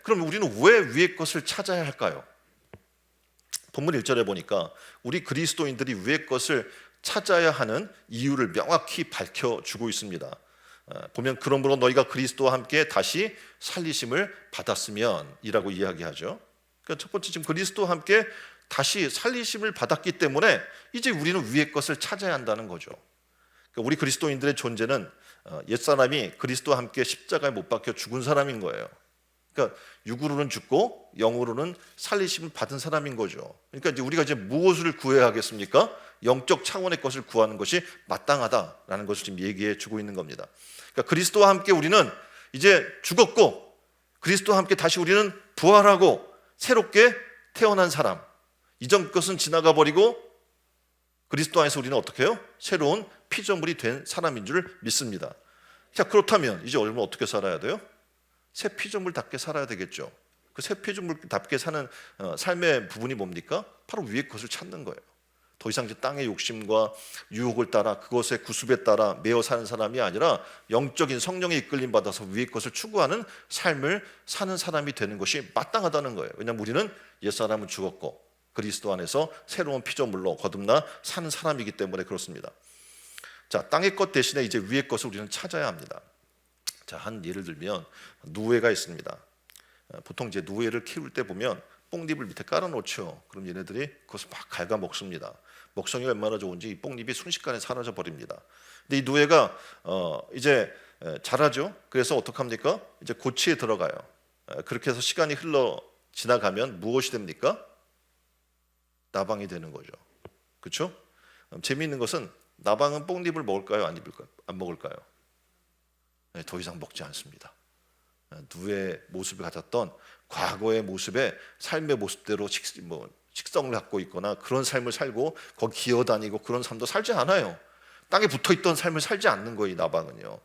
그럼 우리는 왜 위의 것을 찾아야 할까요? 본문 1절에 보니까 우리 그리스도인들이 위의 것을 찾아야 하는 이유를 명확히 밝혀주고 있습니다. 보면 그러므로 너희가 그리스도와 함께 다시 살리심을 받았으면 이라고 이야기하죠. 그러니까 첫 번째, 지금 그리스도와 함께 다시 살리심을 받았기 때문에 이제 우리는 위의 것을 찾아야 한다는 거죠. 그러니까 우리 그리스도인들의 존재는 옛사람이 그리스도와 함께 십자가에 못 박혀 죽은 사람인 거예요. 그러니까 육으로는 죽고 영으로는 살리심을 받은 사람인 거죠. 그러니까 이제 우리가 이제 무엇을 구해야 하겠습니까? 영적 차원의 것을 구하는 것이 마땅하다라는 것을 지금 얘기해 주고 있는 겁니다. 그러니까 그리스도와 함께 우리는 이제 죽었고 그리스도와 함께 다시 우리는 부활하고 새롭게 태어난 사람, 이전 것은 지나가 버리고 그리스도 안에서 우리는 어떻게 해요? 새로운 피조물이 된 사람인 줄 믿습니다. 자, 그렇다면 이제 얼마나 어떻게 살아야 돼요? 새 피조물답게 살아야 되겠죠. 그 새 피조물답게 사는 삶의 부분이 뭡니까? 바로 위의 것을 찾는 거예요. 더 이상 이제 땅의 욕심과 유혹을 따라 그것의 구습에 따라 매어 사는 사람이 아니라 영적인 성령의 이끌림 받아서 위의 것을 추구하는 삶을 사는 사람이 되는 것이 마땅하다는 거예요. 왜냐하면 우리는 옛사람은 죽었고 그리스도 안에서 새로운 피조물로 거듭나 사는 사람이기 때문에 그렇습니다. 자, 땅의 것 대신에 이제 위의 것을 우리는 찾아야 합니다. 자, 한 예를 들면 누에가 있습니다. 보통 이제 누에를 키울 때 보면 뽕잎을 밑에 깔아놓죠. 그럼 얘네들이 그것을 막 갉아 먹습니다. 먹성이 얼마나 좋은지 이 뽕잎이 순식간에 사라져 버립니다. 근데 이 누에가 이제 자라죠. 그래서 어떡합니까? 이제 고치에 들어가요. 그렇게 해서 시간이 흘러 지나가면 무엇이 됩니까? 나방이 되는 거죠. 그렇죠? 재미있는 것은 나방은 뽕잎을 먹을까요? 안 먹을까요? 네, 더 이상 먹지 않습니다. 누의 모습을 가졌던 과거의 모습에 삶의 모습대로 식성을 갖고 있거나 그런 삶을 살고 거기 기어다니고 그런 삶도 살지 않아요. 땅에 붙어있던 삶을 살지 않는 거예요. 이 나방은요.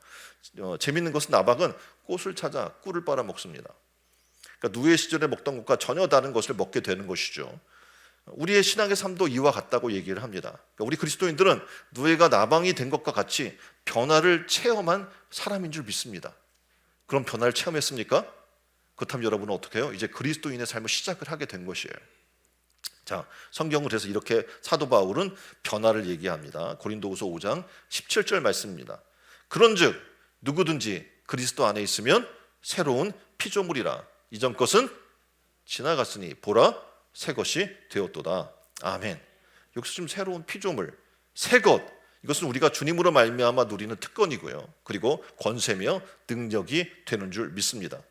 재밌는 것은 나방은 꽃을 찾아 꿀을 빨아먹습니다. 그러니까 누의 시절에 먹던 것과 전혀 다른 것을 먹게 되는 것이죠. 우리의 신앙의 삶도 이와 같다고 얘기를 합니다. 그러니까 우리 그리스도인들은 누에가 나방이 된 것과 같이 변화를 체험한 사람인 줄 믿습니다. 그런 변화를 체험했습니까? 그렇다면 여러분은 어떻게 해요? 이제 그리스도인의 삶을 시작을 하게 된 것이에요. 자, 성경은 그래서 이렇게 사도 바울은 변화를 얘기합니다. 고린도후서 5장 17절 말씀입니다. 그런즉 누구든지 그리스도 안에 있으면 새로운 피조물이라. 이전 것은 지나갔으니 보라 새 것이 되었도다. 아멘. 여기서 좀 새로운 피조물, 새 것, 이것은 우리가 주님으로 말미암아 누리는 특권이고요. 그리고 권세며 능력이 되는 줄 믿습니다.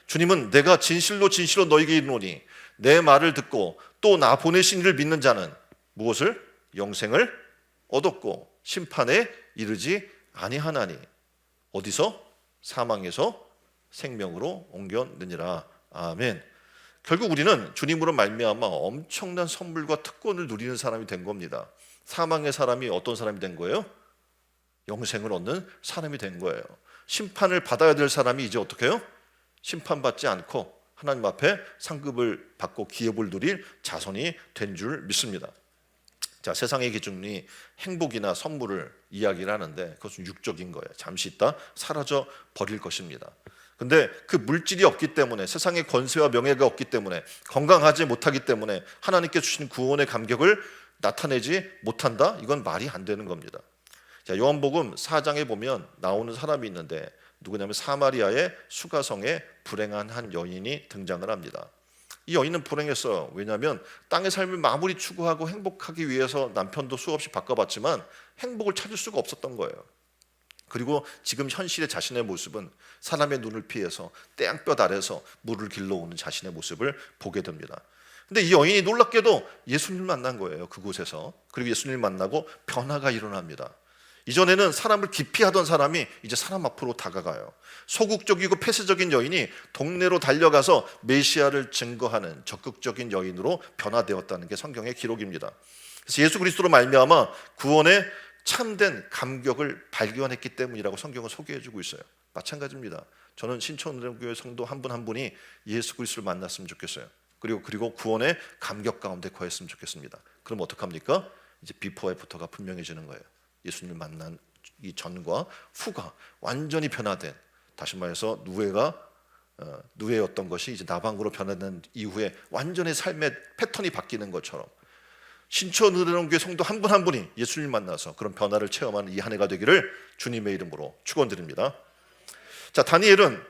주님은 내가 진실로 진실로 너에게 이르노니 내 말을 듣고 또 나 보내신 이를 믿는 자는 무엇을? 영생을 얻었고 심판에 이르지 아니하나니. 어디서? 사망에서 생명으로 옮겼느니라. 아멘. 결국 우리는 주님으로 말미암아 엄청난 선물과 특권을 누리는 사람이 된 겁니다. 사망의 사람이 어떤 사람이 된 거예요? 영생을 얻는 사람이 된 거예요. 심판을 받아야 될 사람이 이제 어떻게 해요? 심판받지 않고 하나님 앞에 상급을 받고 기업을 누릴 자손이 된 줄 믿습니다. 자, 세상의 기준이 행복이나 선물을 이야기를 하는데 그것은 육적인 거예요. 잠시 있다 사라져 버릴 것입니다. 근데 그 물질이 없기 때문에, 세상의 권세와 명예가 없기 때문에, 건강하지 못하기 때문에 하나님께 주신 구원의 감격을 나타내지 못한다? 이건 말이 안 되는 겁니다. 자, 요한복음 4장에 보면 나오는 사람이 있는데 누구냐면 사마리아의 수가성에 불행한 한 여인이 등장을 합니다. 이 여인은 불행했어요. 왜냐하면 땅의 삶을 마무리 추구하고 행복하기 위해서 남편도 수없이 바꿔봤지만 행복을 찾을 수가 없었던 거예요. 그리고 지금 현실의 자신의 모습은 사람의 눈을 피해서 땡볕 아래서 물을 길러오는 자신의 모습을 보게 됩니다. 근데 이 여인이 놀랍게도 예수님을 만난 거예요. 그곳에서. 그리고 예수님을 만나고 변화가 일어납니다. 이전에는 사람을 기피하던 사람이 이제 사람 앞으로 다가가요. 소극적이고 폐쇄적인 여인이 동네로 달려가서 메시아를 증거하는 적극적인 여인으로 변화되었다는 게 성경의 기록입니다. 그래서 예수 그리스도로 말미암아 구원의 참된 감격을 발견했기 때문이라고 성경은 소개해주고 있어요. 마찬가지입니다. 저는 신천운동교회 성도 한 분 한 분이 예수 그리스도를 만났으면 좋겠어요. 그리고 구원의 감격 가운데 거했으면 좋겠습니다. 그럼 어떡합니까? 이제 비포 애프터가 분명해지는 거예요. 예수님을 만난 이 전과 후가 완전히 변화된, 다시 말해서 누에가 누에였던 것이 이제 나방으로 변화된 이후에 완전히 삶의 패턴이 바뀌는 것처럼 신촌 은혜로운교회 성도 한 분 한 분이 예수님 만나서 그런 변화를 체험하는 이 한 해가 되기를 주님의 이름으로 축원드립니다. 자, 다니엘은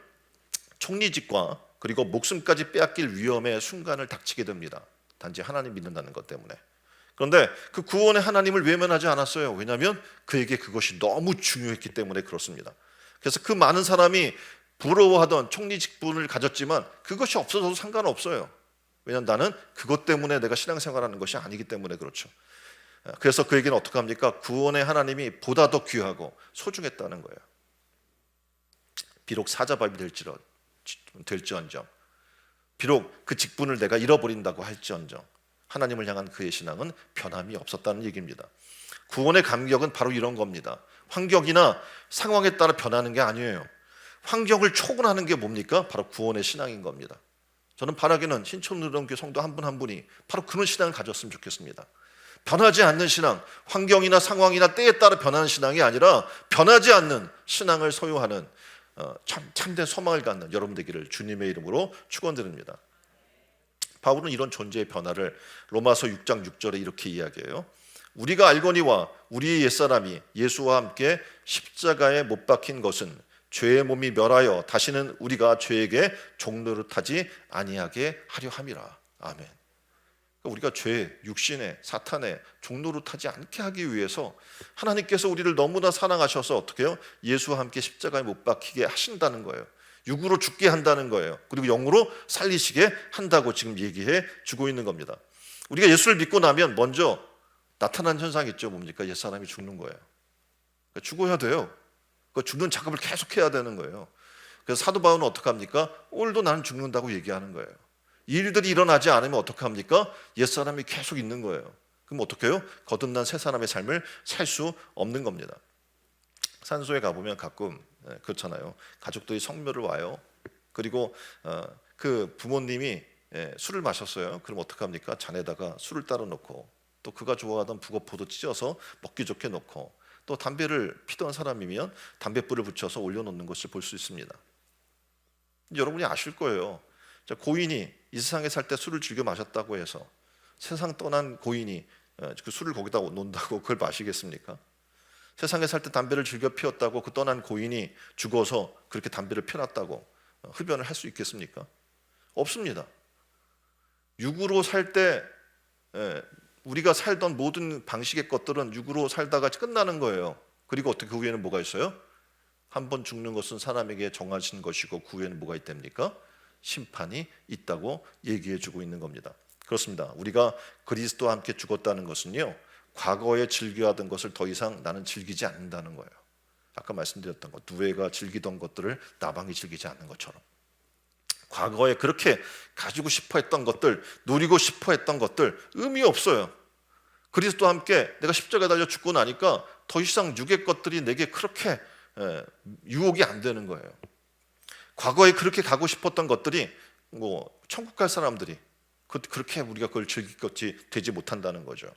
총리직과 그리고 목숨까지 빼앗길 위험의 순간을 닥치게 됩니다. 단지 하나님 믿는다는 것 때문에. 그런데 그 구원의 하나님을 외면하지 않았어요. 왜냐하면 그에게 그것이 너무 중요했기 때문에 그렇습니다. 그래서 그 많은 사람이 부러워하던 총리 직분을 가졌지만 그것이 없어져도 상관없어요. 왜냐하면 나는 그것 때문에 내가 신앙생활하는 것이 아니기 때문에 그렇죠. 그래서 그에게는 어떻게 합니까? 구원의 하나님이 보다 더 귀하고 소중했다는 거예요. 비록 사자밥이 될지언정, 비록 그 직분을 내가 잃어버린다고 할지언정 하나님을 향한 그의 신앙은 변함이 없었다는 얘기입니다. 구원의 감격은 바로 이런 겁니다. 환경이나 상황에 따라 변하는 게 아니에요. 환경을 초월하는 게 뭡니까? 바로 구원의 신앙인 겁니다. 저는 바라기는 신촌은혜로운교회 성도 한 분 한 분이 바로 그런 신앙을 가졌으면 좋겠습니다. 변하지 않는 신앙, 환경이나 상황이나 때에 따라 변하는 신앙이 아니라 변하지 않는 신앙을 소유하는 참된 소망을 갖는 여러분 되기를 주님의 이름으로 축원드립니다. 바울은 이런 존재의 변화를 로마서 6장 6절에 이렇게 이야기해요. 우리가 알거니와 우리의 옛사람이 예수와 함께 십자가에 못 박힌 것은 죄의 몸이 멸하여 다시는 우리가 죄에게 종노릇하지 아니하게 하려 함이라. 아멘. 우리가 죄, 육신에, 사탄에 종노릇하지 않게 하기 위해서 하나님께서 우리를 너무나 사랑하셔서 어떻게 해요? 예수와 함께 십자가에 못 박히게 하신다는 거예요. 육으로 죽게 한다는 거예요. 그리고 영으로 살리시게 한다고 지금 얘기해 주고 있는 겁니다. 우리가 예수를 믿고 나면 먼저 나타난 현상이 있죠. 뭡니까? 옛사람이 죽는 거예요. 그러니까 죽어야 돼요. 그 죽는 작업을 계속해야 되는 거예요. 그래서 사도 바울은 어떻게 합니까? 오늘도 나는 죽는다고 얘기하는 거예요. 이 일들이 일어나지 않으면 어떻게 합니까? 옛사람이 계속 있는 거예요. 그럼 어떻게 해요? 거듭난 새 사람의 삶을 살 수 없는 겁니다. 산소에 가보면 가끔 그렇잖아요. 가족들이 성묘를 와요. 그리고 그 부모님이 술을 마셨어요. 그럼 어떻게 합니까? 잔에다가 술을 따라 놓고 또 그가 좋아하던 북어포도 찢어서 먹기 좋게 놓고 또 담배를 피던 사람이면 담뱃불을 붙여서 올려놓는 것을 볼 수 있습니다. 여러분이 아실 거예요. 고인이 이 세상에 살 때 술을 즐겨 마셨다고 해서 세상 떠난 고인이 그 술을 거기다 놓는다고 그걸 마시겠습니까? 세상에 살 때 담배를 즐겨 피웠다고 그 떠난 고인이 죽어서 그렇게 담배를 펴놨다고 흡연을 할 수 있겠습니까? 없습니다. 육으로 살 때 우리가 살던 모든 방식의 것들은 육으로 살다가 끝나는 거예요. 그리고 어떻게 그 후에는 뭐가 있어요? 한 번 죽는 것은 사람에게 정하신 것이고 그 후에는 뭐가 있답니까? 심판이 있다고 얘기해 주고 있는 겁니다. 그렇습니다. 우리가 그리스도와 함께 죽었다는 것은요, 과거에 즐겨하던 것을 더 이상 나는 즐기지 않는다는 거예요. 아까 말씀드렸던 것, 누에가 즐기던 것들을 나방이 즐기지 않는 것처럼 과거에 그렇게 가지고 싶어 했던 것들, 누리고 싶어 했던 것들 의미 없어요. 그리스도와 함께 내가 십자가에 달려 죽고 나니까 더 이상 육의 것들이 내게 그렇게 유혹이 안 되는 거예요. 과거에 그렇게 가고 싶었던 것들이 뭐 천국 갈 사람들이 그렇게 우리가 그걸 즐길 것이 되지 못한다는 거죠.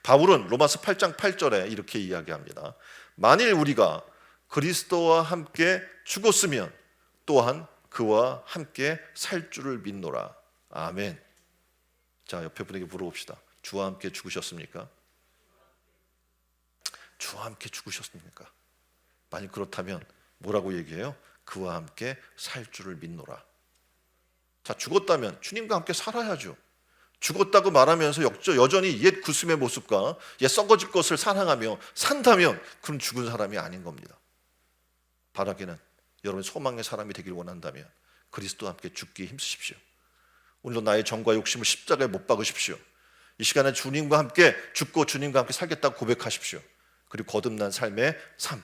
바울은 로마서 8장 8절에 이렇게 이야기합니다. 만일 우리가 그리스도와 함께 죽었으면 또한 그와 함께 살 줄을 믿노라. 아멘. 자, 옆에 분에게 물어봅시다. 주와 함께 죽으셨습니까? 주와 함께 죽으셨습니까? 만일 그렇다면 뭐라고 얘기해요? 그와 함께 살 줄을 믿노라. 자, 죽었다면 주님과 함께 살아야죠. 죽었다고 말하면서 여전히 옛 구슴의 모습과 옛 썩어질 것을 사랑하며 산다면 그럼 죽은 사람이 아닌 겁니다. 바라기는 여러분 소망의 사람이 되길 원한다면 그리스도와 함께 죽기에 힘쓰십시오. 오늘도 나의 정과 욕심을 십자가에 못 박으십시오. 이 시간에 주님과 함께 죽고 주님과 함께 살겠다고 고백하십시오. 그리고 거듭난 삶의 삶,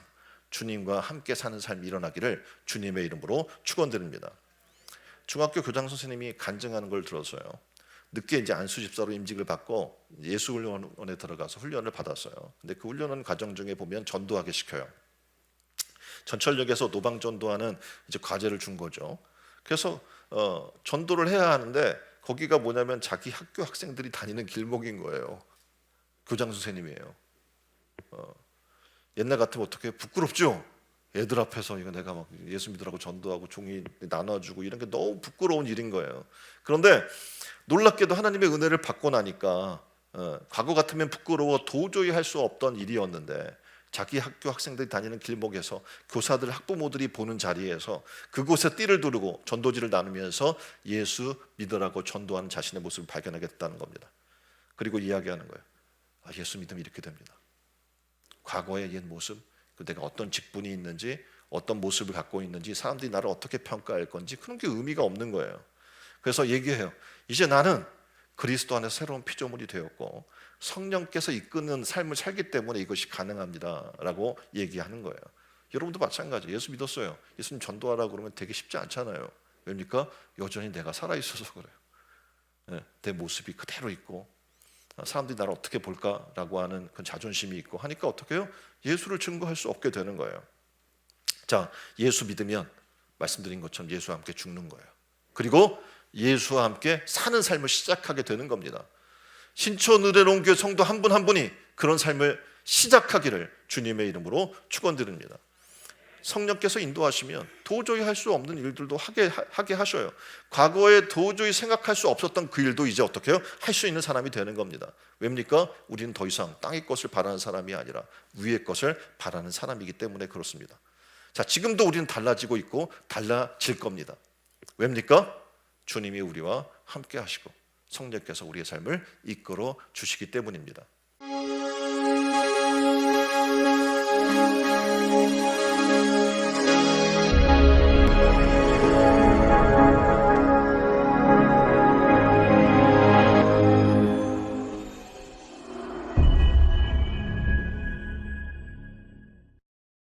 주님과 함께 사는 삶이 일어나기를 주님의 이름으로 축원드립니다. 중학교 교장 선생님이 간증하는 걸 들어서요. 늦게 이제 안수 집사로 임직을 받고 예수훈련원에 들어가서 훈련을 받았어요. 근데 그 훈련원 과정 중에 보면 전도하게 시켜요. 전철역에서 노방 전도하는 이제 과제를 준 거죠. 그래서 전도를 해야 하는데 거기가 뭐냐면 자기 학교 학생들이 다니는 길목인 거예요. 교장 선생님이에요. 옛날 같으면 어떻게 부끄럽죠? 애들 앞에서 이거 내가 막 예수 믿으라고 전도하고 종이 나눠주고 이런 게 너무 부끄러운 일인 거예요. 그런데 놀랍게도 하나님의 은혜를 받고 나니까 과거 같으면 부끄러워 도저히 할 수 없던 일이었는데 자기 학교 학생들이 다니는 길목에서 교사들 학부모들이 보는 자리에서 그곳에 띠를 두르고 전도지를 나누면서 예수 믿으라고 전도하는 자신의 모습을 발견하겠다는 겁니다. 그리고 이야기하는 거예요. 예수 믿으면 이렇게 됩니다. 과거의 옛 모습, 내가 어떤 직분이 있는지, 어떤 모습을 갖고 있는지, 사람들이 나를 어떻게 평가할 건지 그런 게 의미가 없는 거예요. 그래서 얘기해요. 이제 나는 그리스도 안에서 새로운 피조물이 되었고 성령께서 이끄는 삶을 살기 때문에 이것이 가능합니다 라고 얘기하는 거예요. 여러분도 마찬가지. 예수 믿었어요. 예수님 전도하라고 그러면 되게 쉽지 않잖아요. 왜입니까? 여전히 내가 살아있어서 그래요. 내 모습이 그대로 있고 사람들이 나를 어떻게 볼까라고 하는 그 자존심이 있고 하니까 어떻게 해요? 예수를 증거할 수 없게 되는 거예요. 자, 예수 믿으면 말씀드린 것처럼 예수와 함께 죽는 거예요. 그리고 예수와 함께 사는 삶을 시작하게 되는 겁니다. 신촌의뢰론교회 성도 한 분 한 분이 그런 삶을 시작하기를 주님의 이름으로 축원드립니다. 성령께서 인도하시면 도저히 할 수 없는 일들도 하게 하셔요. 과거에 도저히 생각할 수 없었던 그 일도 이제 어떻게 해요? 할 수 있는 사람이 되는 겁니다. 왜입니까? 우리는 더 이상 땅의 것을 바라는 사람이 아니라 위의 것을 바라는 사람이기 때문에 그렇습니다. 자, 지금도 우리는 달라지고 있고 달라질 겁니다. 왜입니까? 주님이 우리와 함께 하시고 성령께서 우리의 삶을 이끌어 주시기 때문입니다.